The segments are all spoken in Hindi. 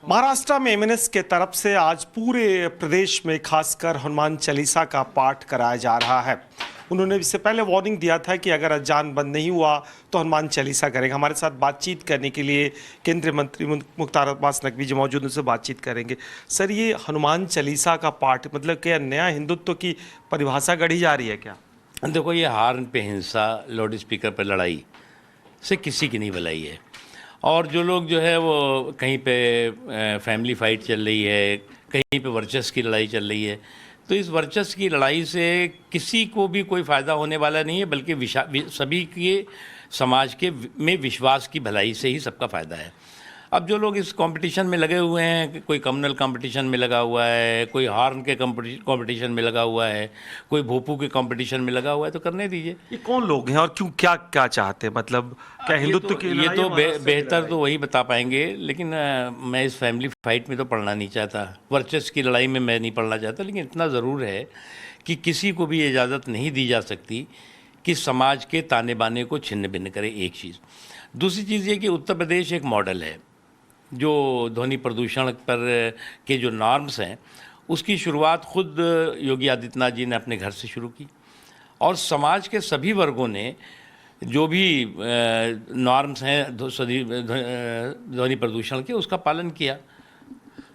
महाराष्ट्र में एमएनएस के तरफ से आज पूरे प्रदेश में खासकर हनुमान चालीसा का पाठ कराया जा रहा है। उन्होंने इससे पहले वार्निंग दिया था कि अगर अजान बंद नहीं हुआ तो हनुमान चालीसा करेंगे। हमारे साथ बातचीत करने के लिए केंद्रीय मंत्री मुख्तार अब्बास नकवी जी मौजूद, उनसे बातचीत करेंगे। सर, ये हनुमान चालीसा का पाठ मतलब क्या नया हिंदुत्व की परिभाषा गढ़ी जा रही है क्या? देखो, ये हार्न पे हिंसा, लाउड स्पीकर पे लड़ाई से किसी की नहीं भलाई है। और जो लोग जो है वो कहीं पे फैमिली फाइट चल रही है, कहीं पे वर्चस्व की लड़ाई चल रही है, तो इस वर्चस्व की लड़ाई से किसी को भी कोई फ़ायदा होने वाला नहीं है, बल्कि सभी के समाज के में विश्वास की भलाई से ही सबका फ़ायदा है। अब जो लोग इस कंपटीशन में लगे हुए हैं, कोई कम्युनल कंपटीशन में लगा हुआ है, कोई हार्न के कंपटीशन में लगा हुआ है, कोई भोपू के कंपटीशन में लगा हुआ है, तो करने दीजिए। ये कौन लोग हैं और क्यों, क्या क्या चाहते हैं? मतलब क्या हिंदुत्व की ये तो बेहतर तो वही बता पाएंगे, लेकिन मैं इस फैमिली फाइट में तो पढ़ना नहीं चाहता, वर्चस्व की लड़ाई में मैं नहीं पढ़ना चाहता। लेकिन इतना ज़रूर है कि किसी को भी इजाज़त नहीं दी जा सकती कि समाज के ताने बाने को छिन्न भिन्न करे, एक चीज़। दूसरी चीज़ ये कि उत्तर प्रदेश एक मॉडल है जो ध्वनि प्रदूषण पर के जो नॉर्म्स हैं उसकी शुरुआत खुद योगी आदित्यनाथ जी ने अपने घर से शुरू की, और समाज के सभी वर्गों ने जो भी नॉर्म्स हैं ध्वनि प्रदूषण के, उसका पालन किया।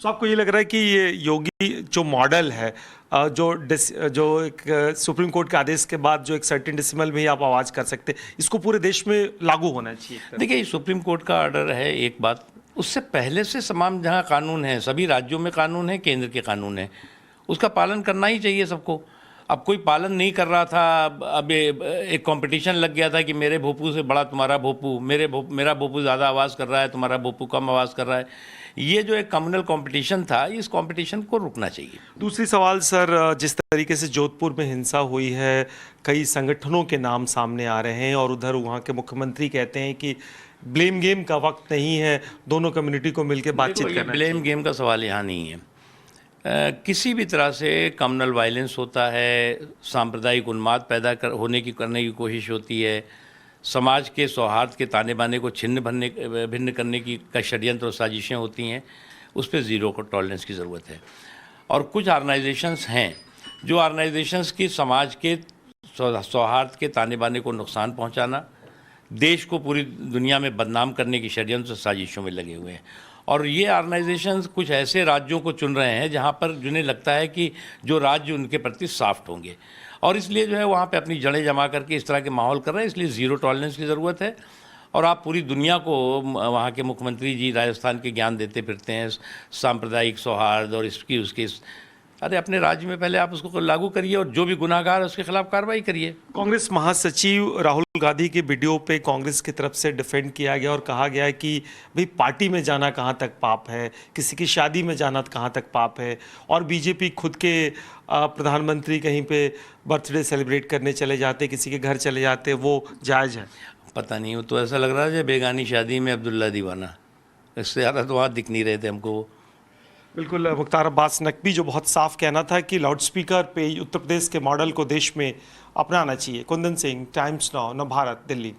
तो आपको ये लग रहा है कि ये योगी जो मॉडल है, जो एक सुप्रीम कोर्ट के आदेश के बाद जो एक सर्टेन डेसिमल में ही आप आवाज़ कर सकते, इसको पूरे देश में लागू होना चाहिए? देखिए, सुप्रीम कोर्ट का ऑर्डर है एक बात, उससे पहले से तमाम जहाँ कानून है, सभी राज्यों में कानून है, केंद्र के कानून है, उसका पालन करना ही चाहिए सबको। अब कोई पालन नहीं कर रहा था, अब एक कंपटीशन लग गया था कि मेरे भोपू से बड़ा तुम्हारा भोपू, मेरा भोपू ज़्यादा आवाज़ कर रहा है, तुम्हारा भोपू कम आवाज़ कर रहा है। ये जो एक कम्युनल कंपटीशन था, इस कंपटीशन को रुकना चाहिए। दूसरी सवाल सर, जिस तरीके से जोधपुर में हिंसा हुई है, कई संगठनों के नाम सामने आ रहे हैं और उधर वहाँ के मुख्यमंत्री कहते हैं कि ब्लेम गेम का वक्त नहीं है, दोनों कम्युनिटी को मिलकर बातचीत करना। ब्लेम गेम का सवाल यहाँ नहीं है। किसी भी तरह से कम्युनल वायलेंस होता है, सांप्रदायिक उन्माद करने की कोशिश होती है, समाज के सौहार्द के ताने बाने को भिन्न करने की षड्यंत्र और साजिशें होती हैं, उस पर ज़ीरो टॉलरेंस की ज़रूरत है। और कुछ ऑर्गेनाइजेशंस हैं जो ऑर्गेनाइजेशंस की समाज के सौहार्द के ताने बाने को नुकसान पहुंचाना, देश को पूरी दुनिया में बदनाम करने की षड्यंत्र साजिशों में लगे हुए हैं। और ये ऑर्गेनाइजेशंस कुछ ऐसे राज्यों को चुन रहे हैं जहाँ पर जिन्हें लगता है कि जो राज्य उनके प्रति सॉफ्ट होंगे, और इसलिए जो है वहाँ पे अपनी जड़ें जमा करके इस तरह के माहौल कर रहे हैं। इसलिए ज़ीरो टॉलरेंस की ज़रूरत है। और आप पूरी दुनिया को, वहाँ के मुख्यमंत्री जी राजस्थान के ज्ञान देते फिरते हैं सांप्रदायिक सौहार्द और उसकी अरे अपने राज्य में पहले आप उसको लागू करिए और जो भी गुनाहगार है उसके खिलाफ कार्रवाई करिए। कांग्रेस महासचिव राहुल गांधी की वीडियो पे कांग्रेस की तरफ से डिफेंड किया गया और कहा गया है कि भाई पार्टी में जाना कहाँ तक पाप है, किसी की शादी में जाना कहाँ तक पाप है, और बीजेपी खुद के प्रधानमंत्री कहीं पे बर्थडे सेलिब्रेट करने चले जाते, किसी के घर चले जाते, वो जायज़ है? पता नहीं, वो तो ऐसा लग रहा है बेगानी शादी में अब्दुल्ला दीवाना, इससे ज़्यादा तो वहाँ दिख नहीं रहे थे हमको। बिल्कुल, मुख्तार अब्बास नकवी जो बहुत साफ कहना था कि लाउडस्पीकर पे उत्तर प्रदेश के मॉडल को देश में अपनाना चाहिए। Kundan Singh, times now, Navbharat, Delhi.